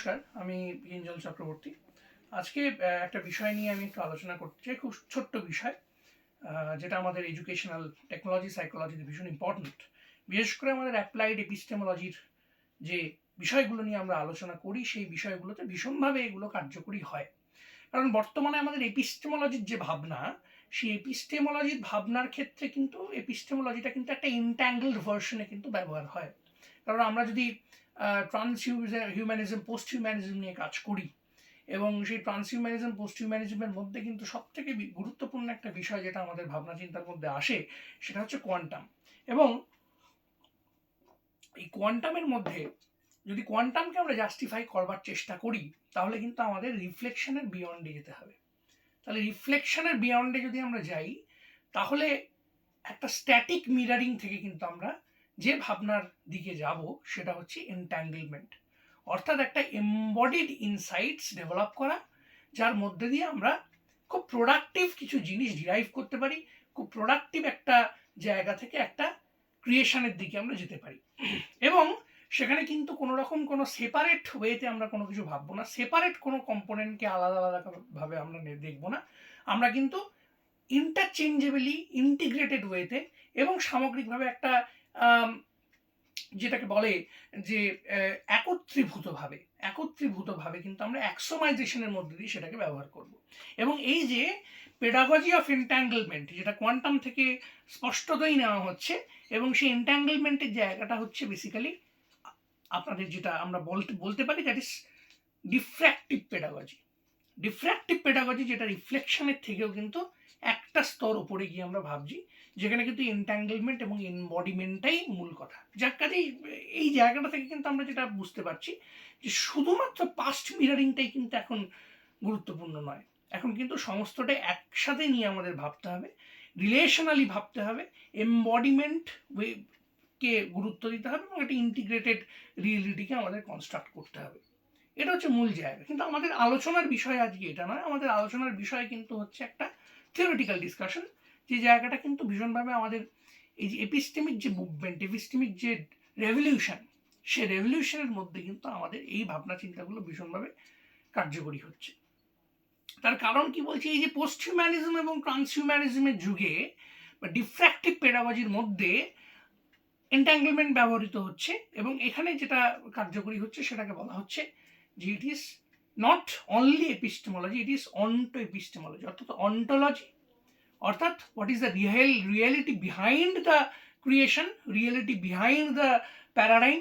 নমস্কার, আমি ইঞ্জল চক্রবর্তী। আজকে একটা বিষয় নিয়ে আমি একটু আলোচনা করতে চাই, খুব ছোট্ট বিষয়, যেটা আমাদের এডুকেশনাল টেকনোলজি সাইকোলজিতে ভীষণ ইম্পর্ট্যান্ট। বিশেষ করে আমাদের অ্যাপ্লাইড এপিস্টেমোলজির যে বিষয়গুলো নিয়ে আমরা আলোচনা করি, সেই বিষয়গুলোতে ভীষণভাবে এগুলো কার্যকরী হয়। কারণ বর্তমানে আমাদের এপিস্টেমোলজির যে ভাবনা, সেই এপিস্টেমোলজির ভাবনার ক্ষেত্রে কিন্তু এপিস্টেমোলজিটা কিন্তু একটা ইনট্যাঙ্গলড ভার্সনে কিন্তু ব্যবহার হয়। কারণ আমরা যদি ট্রান্স হিউম্যানিজম পোস্ট হিউম্যানিজম নিয়ে কাজ করি, এবং সেই ট্রান্স হিউম্যানিজম পোস্ট হিউম্যানিজমের মধ্যে কিন্তু সব থেকে গুরুত্বপূর্ণ একটা বিষয় যেটা আমাদের ভাবনা চিন্তার মধ্যে আসে, সেটা হচ্ছে কোয়ান্টাম। এবং এই কোয়ান্টামের মধ্যে যদি কোয়ান্টামকে আমরা জাস্টিফাই করবার চেষ্টা করি, তাহলে কিন্তু আমাদের রিফ্লেকশনের বিয়ন্ডে যেতে হবে। তাহলে রিফ্লেকশনের বিয়ন্ডে যদি আমরা যাই, তাহলে একটা স্ট্যাটিক মিরারিং থেকে কিন্তু আমরা যে ভাবনার দিকে যাব, সেটা হচ্ছে এনট্যাঙ্গেলমেন্ট। অর্থাৎ একটা এমবডিড ইনসাইটস ডেভেলপ করা, যার মধ্যে দিয়ে আমরা খুব প্রোডাক্টিভ কিছু জিনিস ডিরাইভ করতে পারি, খুব প্রোডাক্টিভ একটা জায়গা থেকে একটা ক্রিয়েশনের দিকে আমরা যেতে পারি। এবং সেখানে কিন্তু কোনো রকম কোনো সেপারেট ওয়েতে আমরা কোনো কিছু ভাববো না, সেপারেট কোনো কম্পোনেন্টকে আলাদা আলাদা ভাবে আমরা দেখবো না। আমরা কিন্তু ইন্টারচেঞ্জেবলি ইন্টিগ্রেটেড ওয়েতে এবং সামগ্রিকভাবে একটা যেটাকে বলে যে একত্রীভূতভাবে কিন্তু আমরা অ্যাক্সোমাইজেশনের মধ্যে দিয়ে সেটাকে ব্যবহার করব। এবং এই যে পেডাগজি অফ এনট্যাঙ্গলমেন্ট, যেটা কোয়ান্টাম থেকে স্পষ্টতই নেওয়া হচ্ছে, এবং সেই এনট্যাঙ্গলমেন্টের জায়গাটা হচ্ছে বেসিক্যালি আপনাদের যেটা আমরা বলতে পারি, দ্যাট ইজ ডিফ্র্যাক্টিভ পেডাগজি। ডিফ্র্যাক্টিভ পেডাগজি যেটা রিফ্লেকশনের থেকেও কিন্তু একটা স্তর উপরে গিয়ে আমরা ভাবছি, যেখানে কিন্তু এনট্যাঙ্গেলমেন্ট এবং এনবডিমেন্টটাই মূল কথা। যার কাজেই এই জায়গাটা থেকে কিন্তু আমরা যেটা বুঝতে পারছি যে শুধুমাত্র পাস্ট মিরারিংটাই কিন্তু এখন গুরুত্বপূর্ণ নয়। এখন কিন্তু সমস্তটা একসাথে নিয়ে আমাদের ভাবতে হবে, রিলেশনালি ভাবতে হবে, এমবডিমেন্ট কে গুরুত্ব দিতে হবে, এবং একটা ইন্টিগ্রেটেড রিয়েলিটিকে আমাদের কনস্ট্রাক্ট করতে হবে। এটা হচ্ছে মূল জায়গা। কিন্তু আমাদের আলোচনার বিষয় আজকে এটা নয়। আমাদের আলোচনার বিষয় কিন্তু হচ্ছে একটা থিওরিটিক্যাল ডিসকাশন, যে জায়গাটা কিন্তু ভীষণভাবে আমাদের এই যে এপিস্টেমিক যে মুভমেন্ট, এপিস্টেমিক যে রেভলিউশন, সে রেভলিউশনের মধ্যে কিন্তু আমাদের এই ভাবনা চিন্তাগুলো ভীষণভাবে কার্যকরী হচ্ছে। তার কারণ কি বলছি, এই যে পোস্ট হিউম্যানিজম এবং ট্রান্স হিউম্যানিজমের যুগে বা ডিফ্র্যাক্টিভ পেডাগজির মধ্যে এন্ট্যাঙ্গলমেন্ট ব্যবহৃত হচ্ছে, এবং এখানে যেটা কার্যকরী হচ্ছে সেটাকে বলা হচ্ছে যে it is not only epistemology, it is onto epistemology. অর্থাৎ অন্টোলজি, অর্থাৎ what is the reality behind the creation, reality behind the paradigm,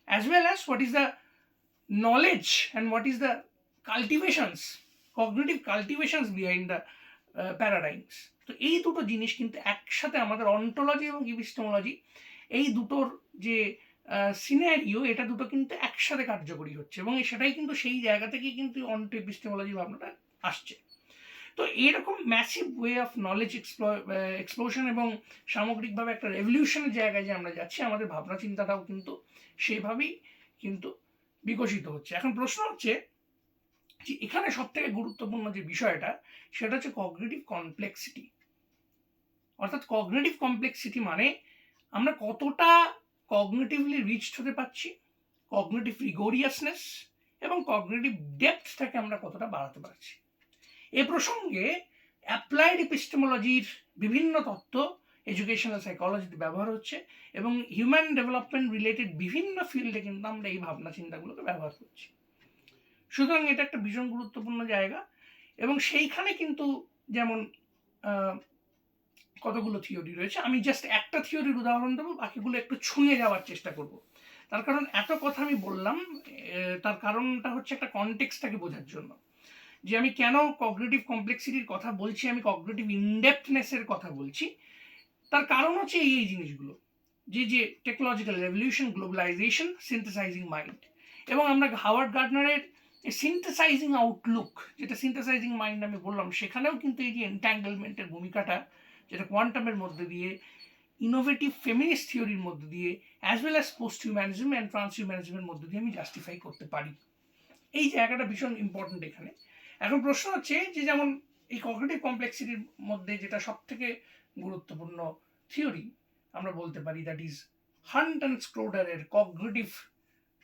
as well as what is the knowledge and what is the cultivations, cognitive cultivations behind the paradigms. তো এই দুটো জিনিস কিন্তু একসাথে আমাদের ontology এবং এপিস্টেমোলজি, এই দুটোর যে সিনারিও, এটা দুটো কিন্তু একসাথে কার্যকরী হচ্ছে, এবং সেটাই কিন্তু সেই জায়গা থেকেই কিন্তু অন্টো এপিস্টেমোলজি ভাবনাটা আসছে। তো এরকম massive way of knowledge explosion এবং সামগ্রিকভাবে একটা রেভলিউশনের জায়গায় যে আমরা যাচ্ছি, আমাদের ভাবনা চিন্তাটাও কিন্তু সেভাবেই কিন্তু বিকশিত হচ্ছে। এখন প্রশ্ন হচ্ছে যে এখানে সব থেকে গুরুত্বপূর্ণ যে বিষয়টা, সেটা হচ্ছে কগনিটিভ কমপ্লেক্সিটি। অর্থাৎ কগনিটিভ কমপ্লেক্সিটি মানে আমরা কতটা কগনিটিভলি রিচড হতে পারছি, কগনিটিভ রিগোরিয়াসনেস এবং কগনিটিভ ডেপথটাকে আমরা কতটা বাড়াতে পারছি। এ প্রসঙ্গে অ্যাপ্লাইড এপিস্টেমোলজির বিভিন্ন তত্ত্ব এডুকেশনাল সাইকোলজিতে ব্যবহার হচ্ছে, এবং হিউম্যান ডেভেলপমেন্ট রিলেটেড বিভিন্ন ফিল্ডে কিন্তু আমরা এই ভাবনা চিন্তাগুলোকে ব্যবহার করছি। সুতরাং এটা একটা ভীষণ গুরুত্বপূর্ণ জায়গা, এবং সেইখানে কিন্তু যেমন কতগুলো থিওরি রয়েছে। আমি জাস্ট একটা থিওরির উদাহরণ দেবো, বাকিগুলো একটু ছুঁয়ে যাওয়ার চেষ্টা করব। তার কারণ এত কথা আমি বললাম, তার কারণটা হচ্ছে একটা কনটেক্সটটাকে বোঝার জন্য, যে আমি কেন কগনিটিভ কমপ্লেক্সিটির কথা বলছি, আমি কগনিটিভ ইনডেপথনেসের কথা বলছি। তার কারণ হচ্ছে এই জিনিসগুলো, যে টেকনোলজিক্যাল রেভলিউশন, গ্লোবালাইজেশন, সিনথেসাইজিং মাইন্ড, এবং আমরা হাওয়ার্ড গার্ডনারের সিনথেসাইজিং আউটলুক, যেটা সিনথেসাইজিং মাইন্ড আমি বললাম, সেখানেও কিন্তু এই যে এনট্যাঙ্গলমেন্টের ভূমিকাটা, যেটা কোয়ান্টামের মধ্যে দিয়ে, ইনোভেটিভ ফেমিনিস্ট থিওরির মধ্যে দিয়ে, as well as post humanism and trans হিউম্যানিজমের মধ্যে দিয়ে আমি জাস্টিফাই করতে পারি। এই জায়গাটা ভীষণ ইম্পর্টেন্ট এখানে। এখন প্রশ্ন হচ্ছে যে যেমন এই কগনিটিভ কমপ্লেক্সিটির মধ্যে যেটা সব থেকে গুরুত্বপূর্ণ থিওরি আমরা বলতে পারি, দ্যাট ইজ হান্ট অ্যান্ড স্ক্রোডারের কগনিটিভ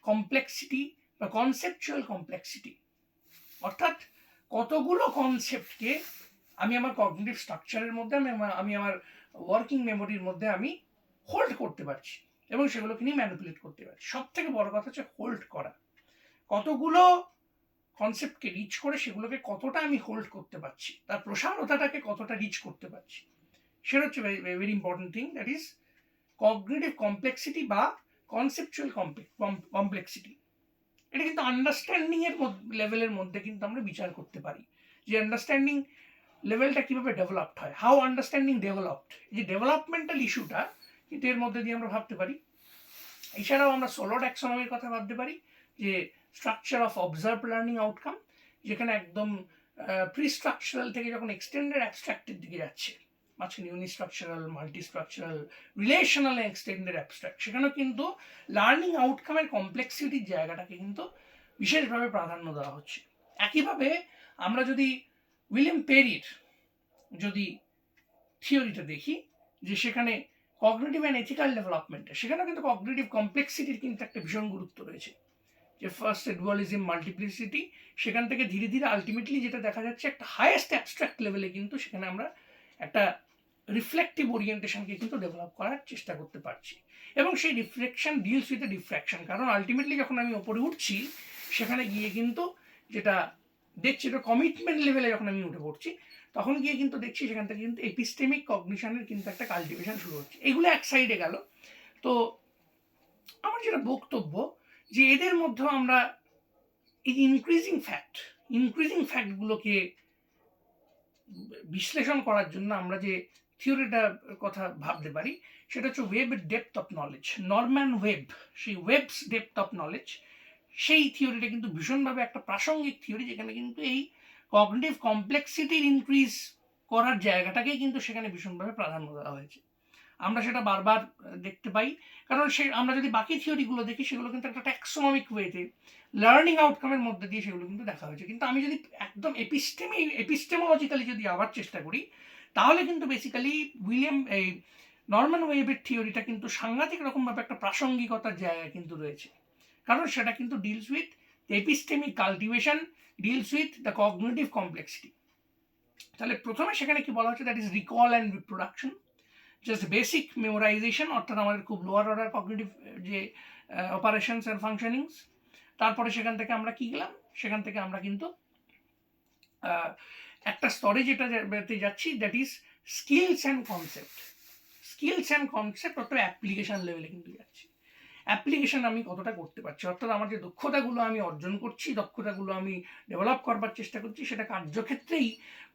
কমপ্লেক্সিটি বা কনসেপচুয়াল কমপ্লেক্সিটি, অর্থাৎ কতগুলো কনসেপ্টকে আমি আমার কগনিটিভ স্ট্রাকচারের মধ্যে আমি আমার ওয়ার্কিং মেমোরির মধ্যে আমি হোল্ড করতে পারছি এবং সেগুলোকে নিয়ে ম্যানিপুলেট করতে পারছি। সব থেকে বড় কথা হচ্ছে হোল্ড করা। কতগুলো কনসেপ্টকে রিচ করে সেগুলোকে কতটা আমি হোল্ড করতে পারছি, তার প্রসারতাটাকে কতটা রিচ করতে পারছি, সেটা হচ্ছে very important thing. That is cognitive complexity বা কনসেপচুয়াল কমপ্লেক্সিটি। এটা কিন্তু আন্ডারস্ট্যান্ডিং এর লেভেলের মধ্যে কিন্তু আমরা বিচার করতে পারি যে আন্ডারস্ট্যান্ডিং লেভেলটা কিভাবে ডেভেলপড হয়, হাউ আন্ডারস্ট্যান্ডিং ডেভেলপড, এই যে ডেভেলপমেন্টাল ইস্যুটা কিন্তু এর মধ্যে দিয়ে আমরা ভাবতে পারি। এছাড়াও আমরা সোলো ট্যাক্সোনমির কথা ভাবতে পারি, যে structure of observe learning outcome, যেখানে একদম প্রি স্ট্রাকচারাল থেকে যখন এক্সটেন্ডেড অ্যাবস্ট্রাক্টের দিকে যাচ্ছে, মাঝখানে unistructural, multi structural, relational, extended abstract, সেখানেও কিন্তু লার্নিং আউটকামের কমপ্লেক্সিটির জায়গাটাকে কিন্তু বিশেষভাবে প্রাধান্য দেওয়া হচ্ছে। একইভাবে আমরা যদি উইলিয়াম পেরির যদি থিওরিটা দেখি, যে সেখানে কগনিটিভ অ্যান্ড এথিক্যাল ডেভেলপমেন্টে, সেখানেও কিন্তু কগনিটিভ কমপ্লেক্সিটির কিন্তু একটা ভীষণ গুরুত্ব রয়েছে। যে ফার্স্ট ডুয়ালিজম, মাল্টিপ্লিসিটি, সেখান থেকে ধীরে ধীরে আলটিমেটলি যেটা দেখা যাচ্ছে একটা হাইয়েস্ট অ্যাবস্ট্রাক্ট লেভেলে কিন্তু সেখানে আমরা একটা রিফ্লেক্টিভ ওরিয়েন্টেশনকে কিন্তু ডেভেলপ করার চেষ্টা করতে পারছি। এবং সেই reflection deals with a diffraction, কারণ আলটিমেটলি যখন আমি ওপরে উঠছি সেখানে গিয়ে কিন্তু যেটা দেখছি, এটা কমিটমেন্ট লেভেলে যখন আমি উঠে পড়ছি, তখন গিয়ে কিন্তু দেখছি সেখান থেকে কিন্তু এপিস্টেমিক কগনিশনের কিন্তু একটা কাল্টিভেশন শুরু হচ্ছে। এগুলো এক সাইডে গেল। তো আমার যেটা বক্তব্য, যে এদের মধ্যেও আমরা এই ইনক্রিজিং ফ্যাক্টগুলোকে বিশ্লেষণ করার জন্য আমরা যে থিওরিটার কথা ভাবতে পারি, সেটা হচ্ছে web depth of knowledge. Norman web, সেই ওয়েবস ডেপথ অফ নলেজ, সেই থিওরিটা কিন্তু ভীষণভাবে একটা প্রাসঙ্গিক থিওরি, যেখানে কিন্তু এই কগনিটিভ কমপ্লেক্সিটির ইনক্রিজ করার জায়গাটাকেই কিন্তু সেখানে ভীষণভাবে প্রাধান্য দেওয়া হয়েছে। আমরা সেটা বারবার দেখতে পাই, কারণ আমরা যদি বাকি থিওরিগুলো দেখি, সেগুলো কিন্তু একটা ট্যাক্সোনমিক ওয়েতে লার্নিং আউটকামের মধ্যে দিয়ে সেগুলো কিন্তু দেখা হয়েছে। কিন্তু আমি যদি একদম এপিস্টেমোলজিক্যালি যদি আবার চেষ্টা করি, তাহলে কিন্তু বেসিক্যালি এই নরম্যান ওয়েবের থিওরিটা কিন্তু সাংঘাতিক রকমভাবে একটা প্রাসঙ্গিকতার জায়গায় কিন্তু রয়েছে, কারণ সেটা কিন্তু deals with epistemic cultivation, deals with the cognitive complexity. তাহলে প্রথমে সেখানে কি বলা হচ্ছে, that is recall and reproduction, just basic memorisation, অর্থাৎ আমাদের খুব লোয়ার অর্ডার কগনিটিভ যে অপারেশনস অ্যান্ড ফাংশনিংস। তারপরে সেখান থেকে আমরা কি গেলাম, সেখান থেকে আমরা কিন্তু একটা স্তরে যেটাতে যাচ্ছি, that is skills and concept, অর্থাৎ অ্যাপ্লিকেশন লেভেলে কিন্তু যাচ্ছি। অ্যাপ্লিকেশন আমি কতটা করতে পারছি, অর্থাৎ আমার যে দক্ষতাগুলো আমি অর্জন করছি, দক্ষতাগুলো আমি ডেভেলপ করবার চেষ্টা করছি, সেটা কার্যক্ষেত্রেই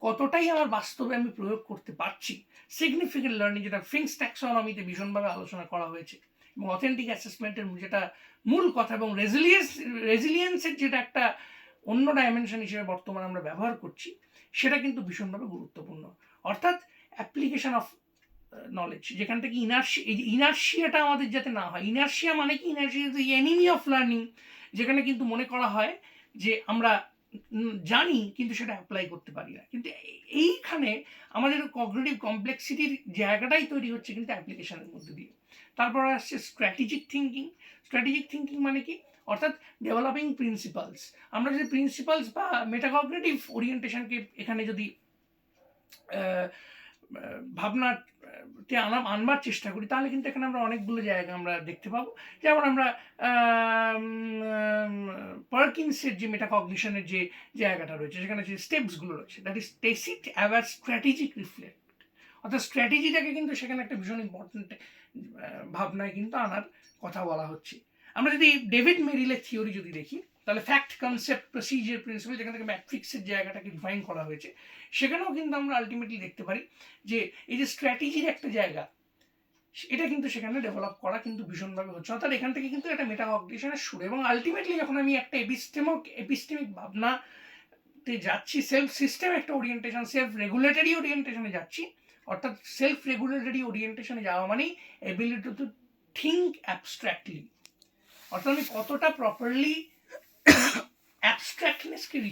কতটাই আমার বাস্তবে আমি প্রয়োগ করতে পারছি। সিগনিফিকেন্ট লার্নিং, যেটা ফিঙ্কস ট্যাক্সোনমিতে ভীষণভাবে আলোচনা করা হয়েছে, এবং অথেন্টিক অ্যাসেসমেন্টের যেটা মূল কথা, এবং রেজিলিয়েন্সের যেটা একটা অন্য ডাইমেনশন হিসেবে বর্তমানে আমরা ব্যবহার করছি, সেটা কিন্তু ভীষণভাবে গুরুত্বপূর্ণ। অর্থাৎ অ্যাপ্লিকেশন অফ নলেজ, যেখান থেকে ইনার্শিয়াটা আমাদের যাতে না হয়। ইনার্শিয়া মানে কি? Inertia is the enemy of learning, যেখানে কিন্তু মনে করা হয় যে আমরা জানি কিন্তু সেটা অ্যাপ্লাই করতে পারি না। কিন্তু এইখানে আমাদের কগনিটিভ কমপ্লেক্সিটির জায়গাটাই তৈরি হচ্ছে কিন্তু অ্যাপ্লিকেশনের মধ্যে দিয়ে। তারপর আসছে স্ট্র্যাটেজিক থিঙ্কিং মানে কি? অর্থাৎ ডেভেলপিং প্রিন্সিপালস। আমরা যদি প্রিন্সিপালস বা মেটাকগনিটিভ ওরিয়েন্টেশনকে এখানে যদি ভাবনাতে আনবার চেষ্টা করি, তাহলে কিন্তু এখানে আমরা অনেকগুলো জায়গা আমরা দেখতে পাবো। যেমন আমরা পার্কিন্সের যে মেটাকগনিশনের যে জায়গাটা রয়েছে, সেখানে যে স্টেপসগুলো রয়েছে, that is tacit, aware, strategic, reflect. অর্থাৎ স্ট্র্যাটেজিটাকে কিন্তু সেখানে একটা ভীষণ ইম্পর্টেন্ট ভাবনায় কিন্তু আনার কথা বলা হচ্ছে। আমরা যদি ডেভিড মেরিলের থিওরি যদি দেখি, তাহলে ফ্যাক্ট, কনসেপ্ট, প্রসিজার, প্রিন্সিপাল, যেখান থেকে ম্যাট্রিক্সের জায়গাটাকে ডিফাইন করা হয়েছে, সেখানেও কিন্তু আমরা আলটিমেটলি দেখতে পারি যে এই যে স্ট্র্যাটেজির একটা জায়গা, এটা কিন্তু সেখানে ডেভেলপ করা কিন্তু ভীষণভাবে হচ্ছে। অর্থাৎ এখান থেকে কিন্তু একটা মেটাকগনিশনের শুরু, এবং আলটিমেটলি যখন আমি একটা এপিস্টেমিক ভাবনাতে যাচ্ছি, সেলফ সিস্টেম একটা ওরিয়েন্টেশন, সেলফ রেগুলেটরি ওরিয়েন্টেশনে যাচ্ছি। অর্থাৎ সেলফ রেগুলেটরি ওরিয়েন্টেশনে যাওয়া মানেই এবিলিটি টু থিঙ্ক অ্যাবস্ট্রাক্টলি, অর্থাৎ আমি কতটা প্রপারলি অ্যাবস্ট্রাক্টনেসকে রিচ